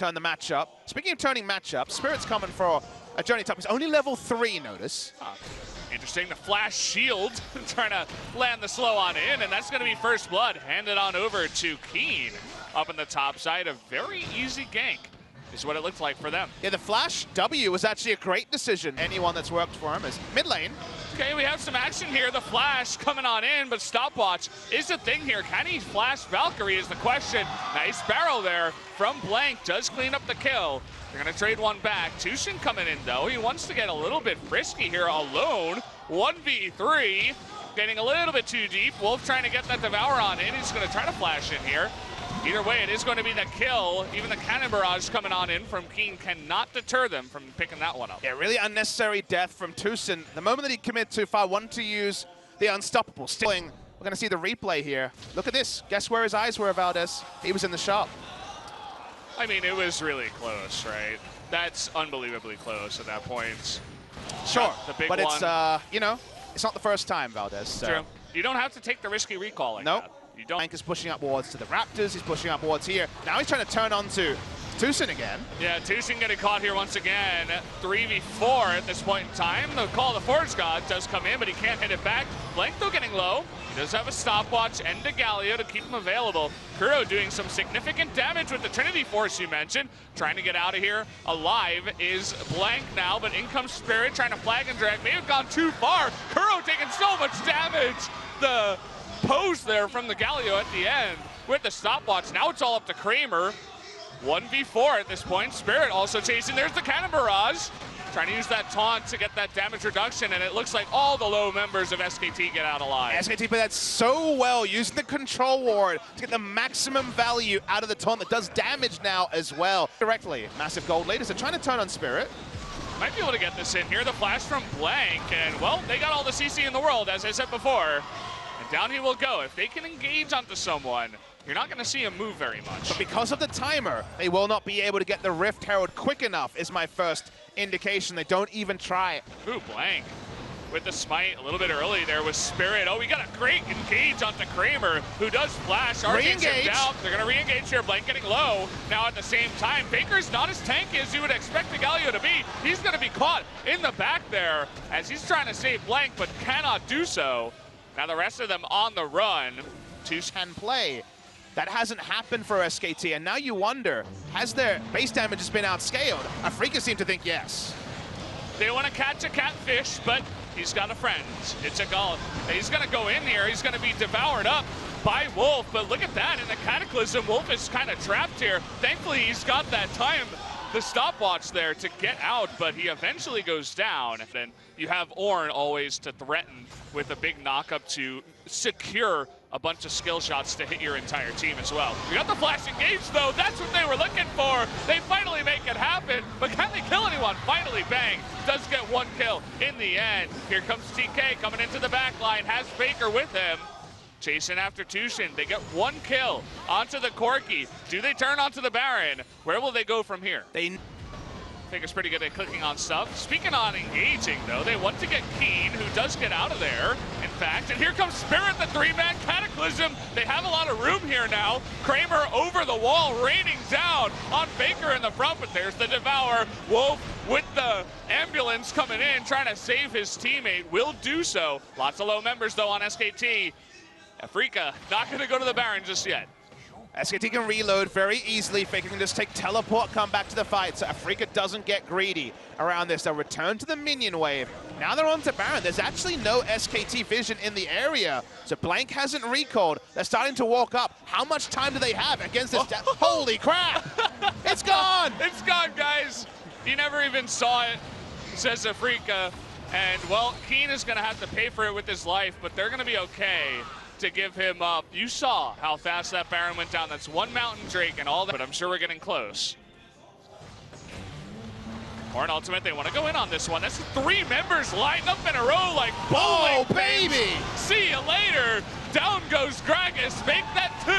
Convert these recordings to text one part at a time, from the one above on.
turn the matchup. Speaking of turning matchup, Spirit's coming for a journey top. He's only level 3, notice. Interesting, the flash shield, trying to land the slow on in, and that's going to be first blood. Handed on over to Keen up in the top side. A very easy gank is what it looked like for them. Yeah, the flash W was actually a great decision. Anyone that's worked for him is mid lane. Okay, we have some action here. The flash coming on in, but stopwatch is the thing here. Can he flash Valkyrie is the question. Nice barrel there from Blank. Does clean up the kill. They're going to trade one back. Tushin coming in, though. He wants to get a little bit frisky here alone. 1v3. Getting a little bit too deep. Wolf trying to get that Devour on in. He's going to try to flash in here. Either way, it is going to be the kill. Even the cannon barrage coming on in from Keen cannot deter them from picking that one up. Yeah, really unnecessary death from Tushin. The moment that he committed too far, wanted to use the unstoppable. We're going to see the replay here. Look at this. Guess where his eyes were, Valdez? He was in the shop. I mean, it was really close, right? That's unbelievably close at that point. Sure, the big but one. It's, you know, it's not the first time, Valdez. So. True. You don't have to take the risky recall like that. You don't. Blank is pushing upwards to the Raptors. He's pushing upwards here. Now he's trying to turn on to Tushin again. Yeah, Tushin getting caught here once again. 3v4 at this point in time. The call of the Forge God does come in, but he can't hit it back. Blank though getting low. He does have a stopwatch and a Galio to keep him available. Kuro doing some significant damage with the Trinity Force you mentioned. Trying to get out of here alive is Blank now, but in comes Spirit trying to flag and drag. May have gone too far. Kuro taking so much damage. The pose there from the Galio at the end with the stopwatch. Now it's all up to Kramer. 1v4 at this point. Spirit also chasing. There's the cannon barrage. Trying to use that taunt to get that damage reduction, and it looks like all the low members of SKT get out alive. SKT played that so well, using the control ward to get the maximum value out of the taunt that does damage now as well. Directly, massive gold leaders are trying to turn on Spirit. Might be able to get this in here. The flash from Blank, and well, they got all the CC in the world, as I said before. And down he will go. If they can engage onto someone, you're not going to see him move very much. But because of the timer, they will not be able to get the Rift Herald quick enough, is my first indication. They don't even try. Ooh, Blank with the smite a little bit early there with Spirit. Oh, we got a great engage onto Kramer, who does flash. Re-engage. Down. They're going to re-engage here. Blank getting low. Now at the same time, Faker's not as tanky as you would expect the Galio to be. He's going to be caught in the back there as he's trying to save Blank, but cannot do so. Now the rest of them on the run. Tushin can play. That hasn't happened for SKT, and now you wonder, has their base damage just been outscaled? Afrika seem to think yes. They want to catch a catfish, but he's got a friend. It's a goal. He's going to go in here. He's going to be devoured up by Wolf, but look at that. In the Cataclysm, Wolf is kind of trapped here. Thankfully, he's got that time, the stopwatch there to get out, but he eventually goes down. Then you have Ornn always to threaten with a big knock-up to secure a bunch of skill shots to hit your entire team as well. We got the flash engage though, that's what they were looking for. They finally make it happen, but can they kill anyone? Finally, bang, does get one kill in the end. Here comes TK coming into the back line, has Faker with him. Chasing after Tushin, they get one kill onto the Corki. Do they turn onto the Baron? Where will they go from here? Faker's pretty good at clicking on stuff. Speaking on engaging, though, they want to get Keen, who does get out of there, in fact. And here comes Spirit, the three-man Cataclysm. They have a lot of room here now. Kramer over the wall, raining down on Faker in the front, but there's the Devour. Wolf with the ambulance coming in, trying to save his teammate. Will do so. Lots of low members, though, on SKT. Afrika not going to go to the Baron just yet. SKT can reload very easily. Faker can just take teleport, come back to the fight, so Afrika doesn't get greedy around this. They'll return to the minion wave. Now they're on to Baron. There's actually no SKT vision in the area, so Blank hasn't recalled. They're starting to walk up. How much time do they have against this? Holy crap! It's gone! It's gone, guys. You never even saw it, says Afrika. And, well, Keen is going to have to pay for it with his life, but they're going to be okay to give him up. You saw how fast that Baron went down. That's one Mountain Drake and all that, but I'm sure we're getting close. Ornn ultimate, they want to go in on this one. That's 3 members lined up in a row like bowling. Oh, baby! See you later. Down goes Gragas, fake that 2,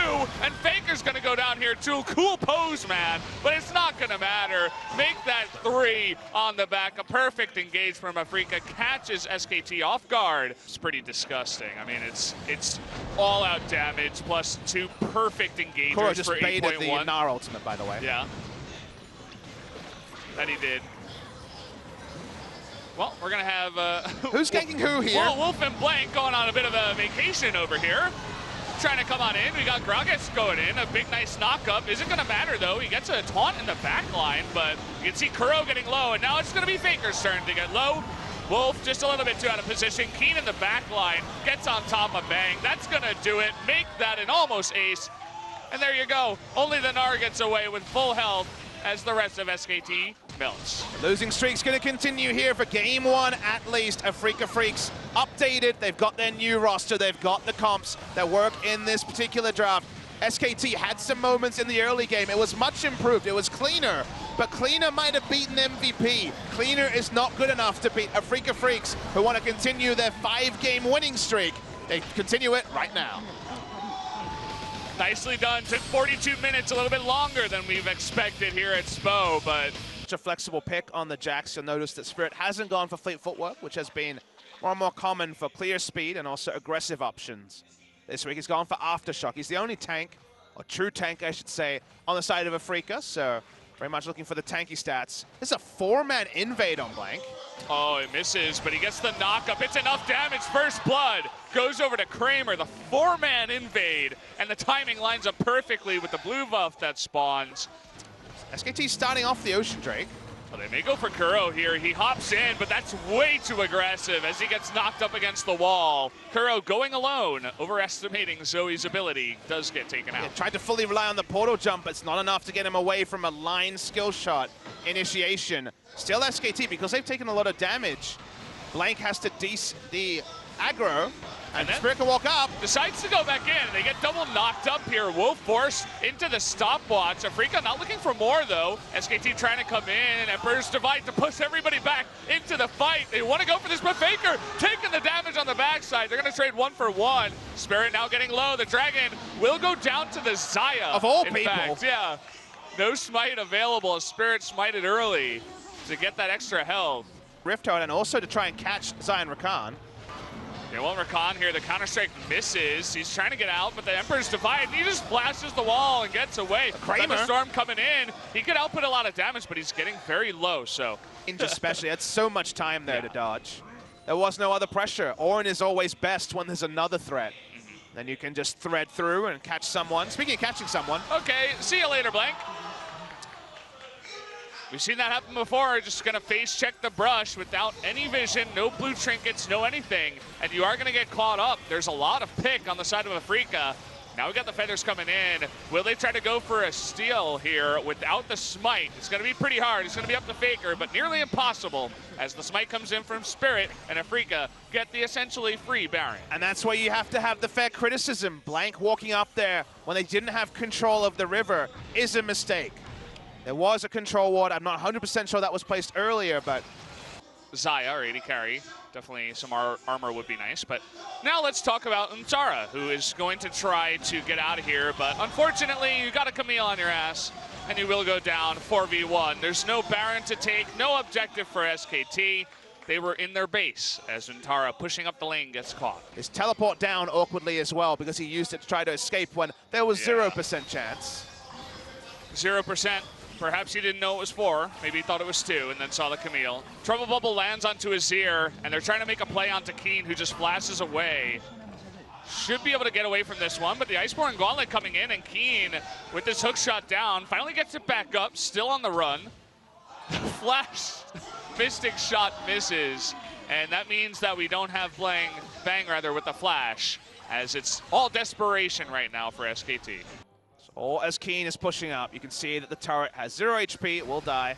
and Faker's gonna go down here too. Cool pose, man, but it's not gonna matter. Make that 3 on the back. A perfect engage from Afrika, catches SKT off guard. It's pretty disgusting. I mean, it's all out damage plus 2 perfect engagers Kuro just for 8.1. baited the Gnar ultimate, by the way. Yeah. that he did. Well, we're going to have... Who's ganking who here? Wolf and Blank going on a bit of a vacation over here. Trying to come on in. We got Gragas going in. A big, nice knock-up. Isn't going to matter, though. He gets a taunt in the back line, but you can see Kuro getting low, and now it's going to be Faker's turn to get low. Wolf just a little bit too out of position. Keen in the back line. Gets on top of Bang. That's going to do it. Make that an almost ace. And there you go. Only the Gnar gets away with full health as the rest of SKT melts. Losing streak's going to continue here for game one at least. Afrika Freaks updated. They've got their new roster. They've got the comps that work in this particular draft. SKT had some moments in the early game. It was much improved. It was cleaner, but cleaner might have beaten MVP. Cleaner is not good enough to beat Afrika Freaks, who want to continue their 5-game winning streak. They continue it right now. Nicely done. Took 42 minutes, a little bit longer than we've expected here at SPO, but... A flexible pick on the Jax. You'll notice that Spirit hasn't gone for fleet footwork, which has been more and more common for clear speed and also aggressive options. This week he's gone for Aftershock. He's the only tank, or true tank I should say, on the side of Afrika, so very much looking for the tanky stats. This is a 4-man invade on Blank. Oh, it misses, but he gets the knock-up. It's enough damage. First blood goes over to Kramer, the 4-man invade, and the timing lines up perfectly with the blue buff that spawns. SKT starting off the Ocean Drake. Well, they may go for Kuro here. He hops in, but that's way too aggressive as he gets knocked up against the wall. Kuro going alone, overestimating Zoe's ability, does get taken out. Yeah, tried to fully rely on the portal jump, but it's not enough to get him away from a line skill shot initiation. Still SKT, because they've taken a lot of damage. Blank has to the aggro, and then Spirit can walk up. Decides to go back in, and they get double knocked up here. Wolf forced into the stopwatch. Afrika not looking for more, though. SKT trying to come in, and Emperor's Divide to push everybody back into the fight. They want to go for this, but Faker taking the damage on the backside. They're going to trade 1 for 1. Spirit now getting low. The Dragon will go down to the Xayah. Of all in people. Fact, yeah. No smite available. Spirit smited early to get that extra health. Rift Herald, and also to try and catch Zion Rakan. They want Rakan here. The Counter-Strike misses. He's trying to get out, but the Emperor's Divide, he just flashes the wall and gets away. Thunderstorm coming in. He could output a lot of damage, but he's getting very low, so. Especially, that's so much time there to dodge. There was no other pressure. Orin is always best when there's another threat. Then you can just thread through and catch someone. Speaking of catching someone. Okay, see you later, Blank. We've seen that happen before. Just gonna face check the brush without any vision, no blue trinkets, no anything, and you are gonna get caught up. There's a lot of pick on the side of Afrika. Now we got the Feathers coming in. Will they try to go for a steal here without the smite? It's gonna be pretty hard. It's gonna be up to Faker, but nearly impossible as the smite comes in from Spirit, and Afrika get the essentially free Baron. And that's why you have to have the fair criticism. Blank walking up there when they didn't have control of the river is a mistake. There was a control ward. I'm not 100% sure that was placed earlier, but... Xayah, or AD carry. Definitely some armor would be nice. But now let's talk about Ntara, who is going to try to get out of here. But unfortunately, you got a Camille on your ass, and you will go down 4v1. There's no Baron to take, no objective for SKT. They were in their base as Ntara pushing up the lane gets caught. His teleport down awkwardly as well because he used it to try to escape when there was 0% chance. 0%. Perhaps he didn't know it was 4. Maybe he thought it was 2 and then saw the Camille. Trouble Bubble lands onto Azir, and they're trying to make a play onto Keen, who just flashes away. Should be able to get away from this one, but the Iceborne Gauntlet coming in, and Keen, with this hook shot down, finally gets it back up, still on the run. Flash Mystic shot misses, and that means that we don't have Bang with the flash, as it's all desperation right now for SKT. Or as Keen is pushing up, you can see that the turret has 0 HP, it will die.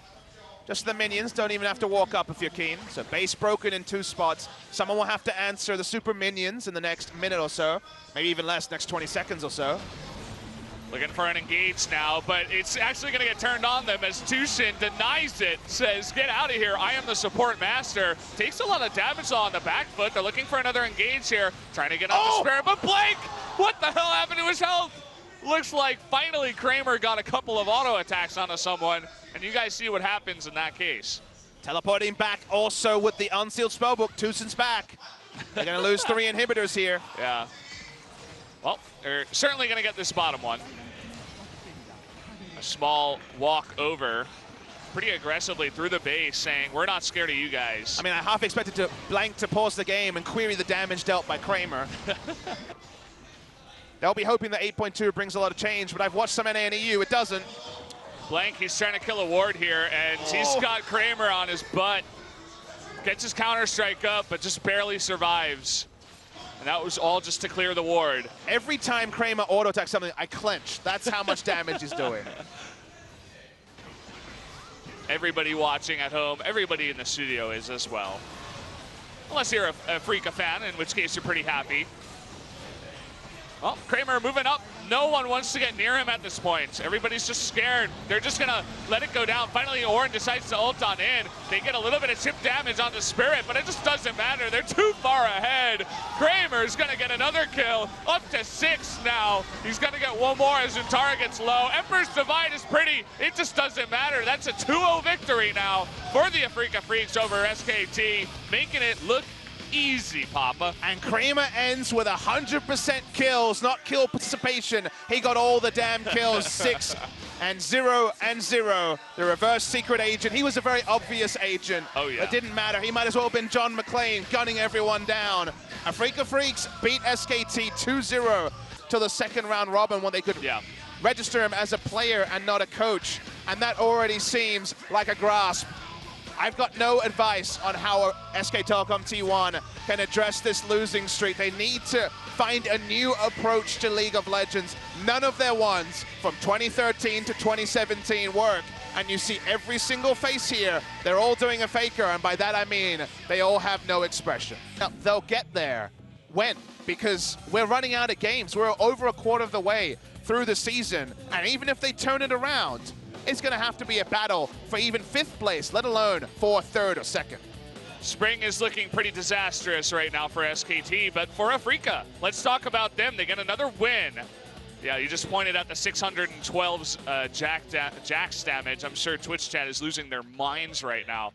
Just the minions don't even have to walk up if you're Keen. So base broken in 2 spots. Someone will have to answer the super minions in the next minute or so, maybe even less, next 20 seconds or so. Looking for an engage now, but it's actually going to get turned on them as Tushin denies it, says, get out of here, I am the support master. Takes a lot of damage on the back foot. They're looking for another engage here, trying to get out the spare, but Blank, what the hell happened to his health? Looks like finally Kramer got a couple of auto attacks onto someone, and you guys see what happens in that case. Teleporting back also with the unsealed spellbook. Tushin's back. They're going to lose 3 inhibitors here. Yeah. Well, they're certainly going to get this bottom one. A small walk over pretty aggressively through the base, saying, we're not scared of you guys. I mean, I half expected to blank to pause the game and query the damage dealt by Kramer. They'll be hoping that 8.2 brings a lot of change, but I've watched some NA and EU, it doesn't. Blank, he's trying to kill a ward here, and he's got Kramer on his butt. Gets his counter-strike up, but just barely survives. And that was all just to clear the ward. Every time Kramer auto-attacks something, I clench. That's how much damage he's doing. Everybody watching at home, everybody in the studio is as well. Unless you're a Freaka fan, in which case you're pretty happy. Well, Kramer moving up. No one wants to get near him at this point. Everybody's just scared. They're just gonna let it go down. Finally, Orin decides to ult on in. They get a little bit of chip damage on the Spirit, but it just doesn't matter. They're too far ahead. Kramer's gonna get another kill, up to 6 now. He's gonna get one more as Zutara gets low. Emperor's Divide is pretty. It just doesn't matter. That's a 2-0 victory now for the Freaka Freaks over SKT, making it look easy, Papa. And Kramer ends with 100% kills, not kill participation. He got all the damn kills, 6 and 0 and 0. The reverse secret agent. He was a very obvious agent. Oh, yeah. It didn't matter. He might as well have been John McClane, gunning everyone down. Freaka Freaks beat SKT 2-0 to the second round robin when they could register him as a player and not a coach. And that already seems like a grasp. I've got no advice on how SK Telecom T1 can address this losing streak. They need to find a new approach to League of Legends. None of their ones from 2013 to 2017 work. And you see every single face here, they're all doing a faker, and by that I mean they all have no expression. Now, they'll get there. When? Because we're running out of games. We're over a quarter of the way through the season, and even if they turn it around, it's going to have to be a battle for even 5th place, let alone for 3rd or 2nd. Spring is looking pretty disastrous right now for SKT, but for Freaka, let's talk about them. They get another win. Yeah, you just pointed out the 612's Jax damage. I'm sure Twitch chat is losing their minds right now.